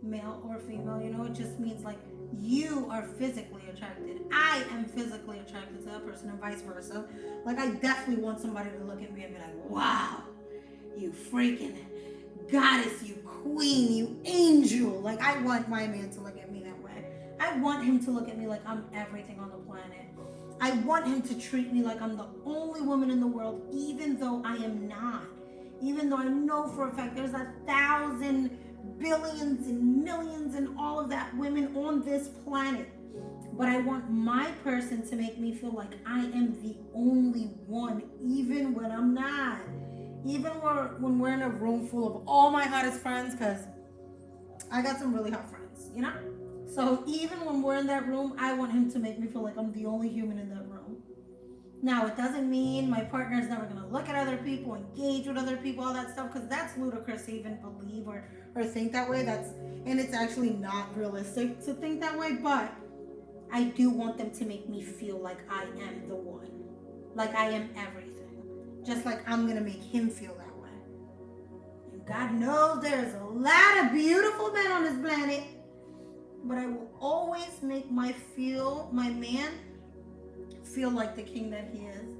male or female. You know, it just means like you are physically attracted. I am physically attracted to that person, and vice versa. Like, I definitely want somebody to look at me and be like, wow, you freaking goddess, you queen, you angel. Like, I want my man to look at me that way. I want him to look at me like I'm everything on the planet. I want him to treat me like I'm the only woman in the world, even though I am not. Even though I know for a fact there's 1,000 billions and millions and all of that women on this planet. But I want my person to make me feel like I am the only one, even when I'm not. Even when we're in a room full of all my hottest friends, because I got some really hot friends, you know? So even when we're in that room, I want him to make me feel like I'm the only human in that room. Now, it doesn't mean my partner is never going to look at other people, engage with other people, all that stuff, because that's ludicrous to even believe or think that way. And it's actually not realistic to think that way, but I do want them to make me feel like I am the one, like I am everything, just like I'm going to make him feel that way. And God knows there's a lot of beautiful men on this planet, but I will always make my man feel like the king that he is.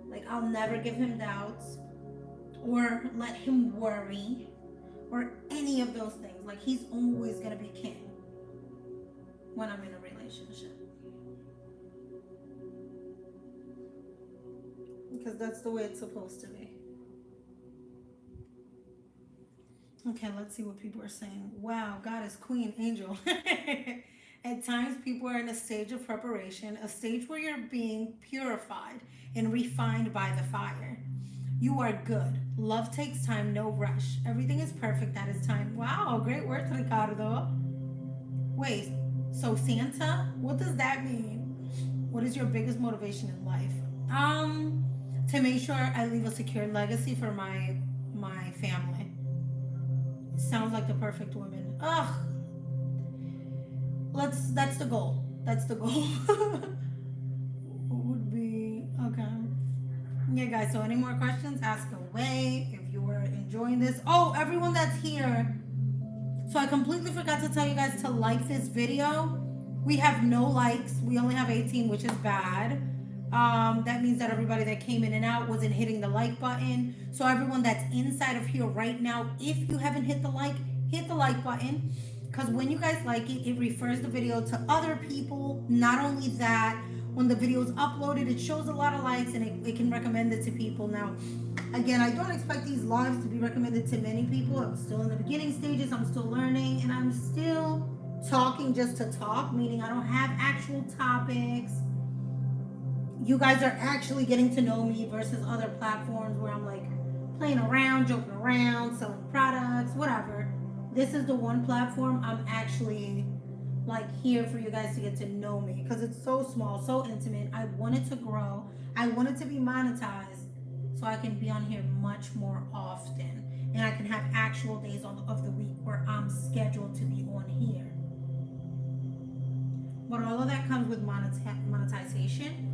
Like, I'll never give him doubts or let him worry or any of those things. Like, he's always going to be king when I'm in a relationship. Because that's the way it's supposed to be. Okay, let's see what people are saying. Wow, God is queen, angel. At times, people are in a stage of preparation, a stage where you're being purified and refined by the fire. You are good. Love takes time, no rush. Everything is perfect at its time. Wow, great work, Ricardo. Wait, so Santa? What does that mean? What is your biggest motivation in life? To make sure I leave a secure legacy for my family. Sounds like the perfect woman. Ugh. That's the goal. That's the goal. Would be okay. Yeah, guys, so any more questions, ask away if you were enjoying this. Oh, everyone that's here. So I completely forgot to tell you guys to like this video. We have no likes. We only have 18, which is bad. That means that everybody that came in and out wasn't hitting the like button. So everyone that's inside of here right now, if you haven't hit the like button. Because when you guys like it, it refers the video to other people. Not only that, when the video is uploaded, it shows a lot of likes and it can recommend it to people. Now, again, I don't expect these lives to be recommended to many people. I'm still in the beginning stages. I'm still learning, and I'm still talking just to talk, meaning I don't have actual topics. You guys are actually getting to know me versus other platforms where I'm like playing around, joking around, selling products, whatever. This is the one platform I'm actually like here for you guys to get to know me, because it's so small, so intimate. I want it to grow. I want it to be monetized so I can be on here much more often, and I can have actual days of the week where I'm scheduled to be on here. But all of that comes with monetization,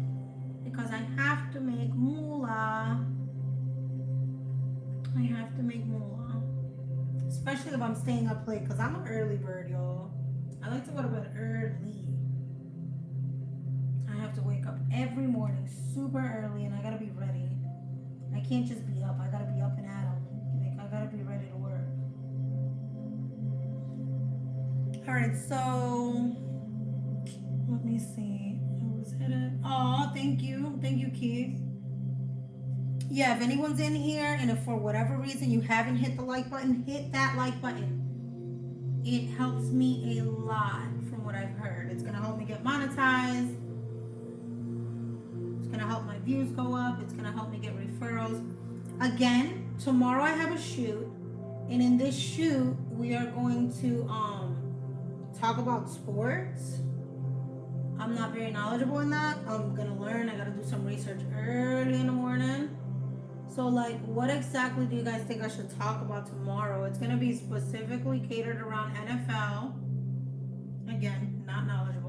because I have to make moolah. I have to make moolah. Especially if I'm staying up late, because I'm an early bird, y'all. I like to go to bed early. I have to wake up every morning super early, and I gotta be ready. I can't just be up. I gotta be up and at 'em. Like, I gotta be ready to work. Alright, so let me see. Who was hit? Oh, thank you. Thank you, Keith. Yeah, if anyone's in here and if for whatever reason you haven't hit the like button, hit that like button. it helps me a lot from what I've heard. It's gonna help me get monetized. It's gonna help my views go up. It's gonna help me get referrals. Again, tomorrow I have a shoot, and in this shoot we are going to talk about sports. I'm not very knowledgeable in that. I'm gonna learn. I gotta do some research early in the morning. So, like, what exactly do you guys think I should talk about tomorrow? It's gonna be specifically catered around NFL. Again, not knowledgeable.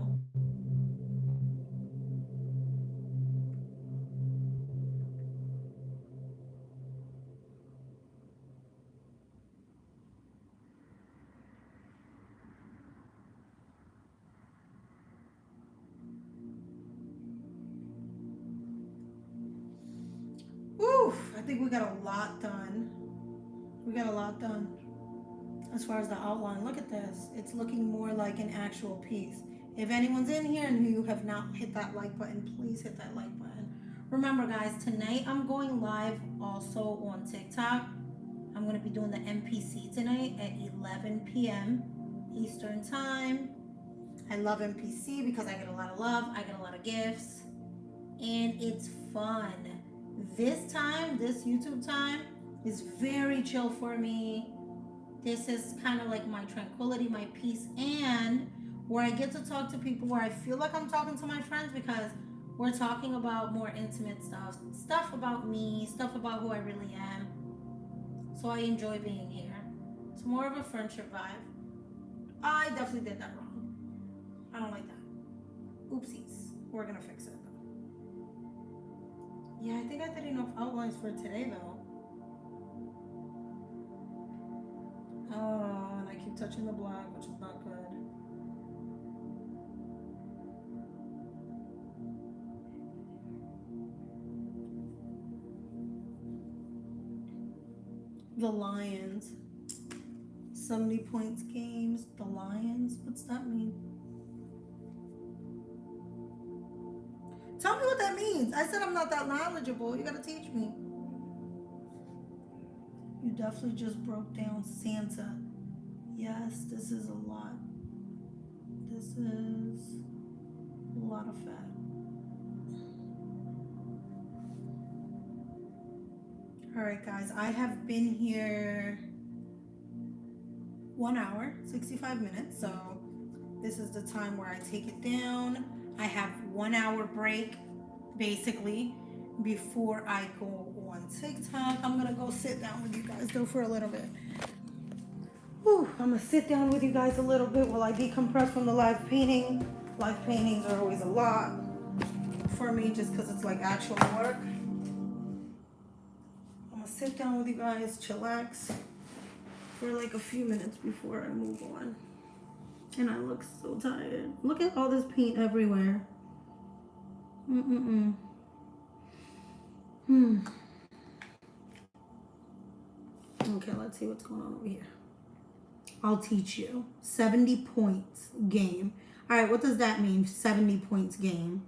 Oof, I think we got a lot done. We got a lot done. As far as the outline, look at this. It's looking more like an actual piece. If anyone's in here and you have not hit that like button, please hit that like button. Remember, guys, tonight I'm going live also on TikTok. I'm going to be doing the NPC tonight at 11 p.m. Eastern Time. I love NPC because I get a lot of love. I get a lot of gifts. And it's fun. This time, this YouTube time, is very chill for me. This is kind of like my tranquility, my peace, and where I get to talk to people where I feel like I'm talking to my friends because we're talking about more intimate stuff about me, stuff about who I really am. So I enjoy being here. It's more of a friendship vibe. I definitely did that wrong. I don't like that. Oopsies. We're gonna fix it though. Yeah, I think I did enough outlines for today though. Oh, and I keep touching the black, which is not good. The Lions. 70 points games. The Lions? What's that mean? Tell me what that means. I said I'm not that knowledgeable. You gotta teach me. You definitely just broke down Santa. Yes, this is a lot. This is a lot of fat. All right, guys, I have been here 1 hour, 65 minutes. So this is the time where I take it down. I have 1 hour break, basically, before I go on TikTok. I'm gonna go sit down with you guys though for a little bit. Whew, I'm gonna sit down with you guys a little bit while I decompress from the live painting. Live paintings are always a lot for me just because it's like actual work. I'm gonna sit down with you guys, chillax for like a few minutes before I move on. And I look so tired. Look at all this paint everywhere. Okay, let's see what's going on over here. I'll teach you. 70 points game. All right, what does that mean? 70 points game.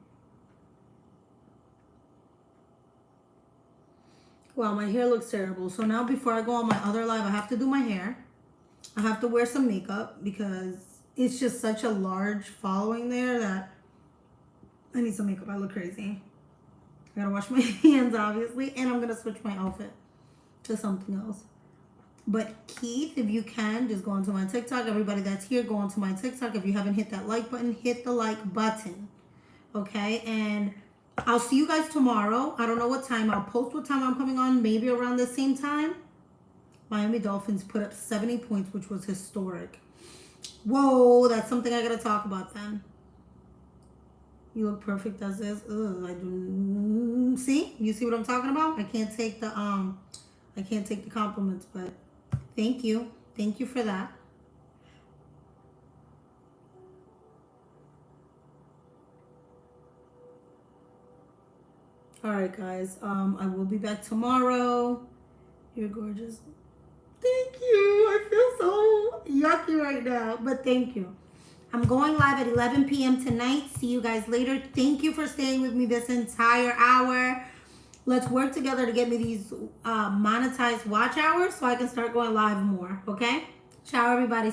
Wow, my hair looks terrible. So now before I go on my other live, I have to do my hair. I have to wear some makeup because it's just such a large following there that I need some makeup. I look crazy. I gotta wash my hands, obviously, and I'm gonna switch my outfit to something else. But Keith, if you can, just go onto my TikTok. Everybody that's here, go onto my TikTok. If you haven't hit that like button, hit the like button. Okay? And I'll see you guys tomorrow. I don't know what time. I'll post what time I'm coming on, maybe around the same time. Miami Dolphins put up 70 points, which was historic. Whoa, that's something I gotta talk about then. You look perfect as is. Ugh, I do. See? You see what I'm talking about? I can't take the compliments, but thank you. Thank you for that. All right, guys. I will be back tomorrow. You're gorgeous. Thank you. I feel so yucky right now, but thank you. I'm going live at 11 p.m. tonight. See you guys later. Thank you for staying with me this entire hour. Let's work together to get me these monetized watch hours so I can start going live more, okay? Ciao, everybody.